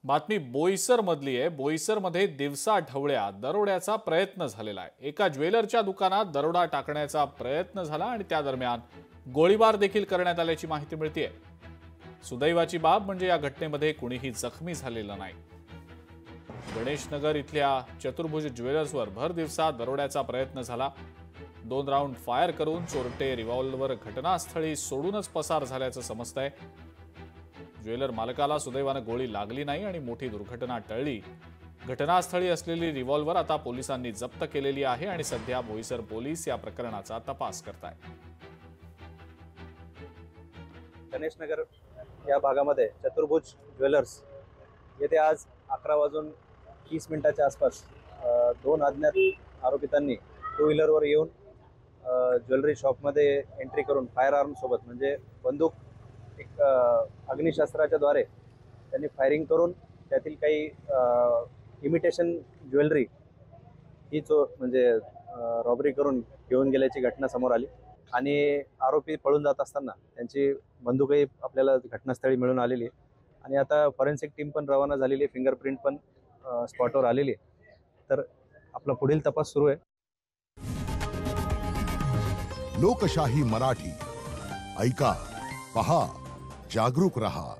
बातमी बोईसर मधली आहे। बोईसर मध्ये दिवसा ढवळ्या दरोड्याचा प्रयत्न झालेला आहे। एका ज्वेलरच्या दुकानात दरोडा टाकण्याचा प्रयत्न झाला आणि त्या दरम्यान गोळीबार देखील करण्यात आल्याची माहिती मिळतेय। सुदैवाची बाब म्हणजे या घटनेमध्ये कुणीही जखमी झालेलं नाही। गणेशनगर इथल्या चतुर्भुज ज्वेलर्सवर भर दिवसा दरोड्याचा प्रयत्न झाला। 2 राऊंड फायर करून चोरटे रिव्हॉल्वर घटनास्थळी सोडूनच पसार झाल्याचं समजतंय। ज्वेलर मालकाला सुदैवाने गोळी लागली नाही आणि मोठी दुर्घटना टळली। घटनास्थळी असलेली रिव्हॉल्वर आता पोलिसांनी जप्त केलेली आहे आणि सध्या बोईसर पोलीस या प्रकरणाचा तपास करतायत। गणेशनगर या भागामध्ये चतुर्भुज ज्वेलर्स येथे आज 11:30 आसपास 2 अज्ञात आरोपितांनी 2 व्हीलरवर येऊन ज्वेलरी शॉपमध्ये एंट्री करून फायर आर्म सोबत म्हणजे बंदूक एक अग्निशस्त्राच्या द्वारे त्यांनी फायरिंग करून त्यातील काही इमिटेशन ज्वेलरी ही म्हणजे रॉबरी करून घेऊन गेल्याची घटना समोर आली आणि आरोपी पळून जात असताना त्यांची बंदूकही आपल्याला घटनास्थळी मिळून आलेली आहे आणि आता फॉरेन्सिक टीम पण रवाना झालेली आहे, फिंगरप्रिंट पण स्पॉटवर आलेली आहे। तर आपला पुढील तपास सुरू आहे। लोकशाही मराठी ऐका, पहा, जागरूक रहा।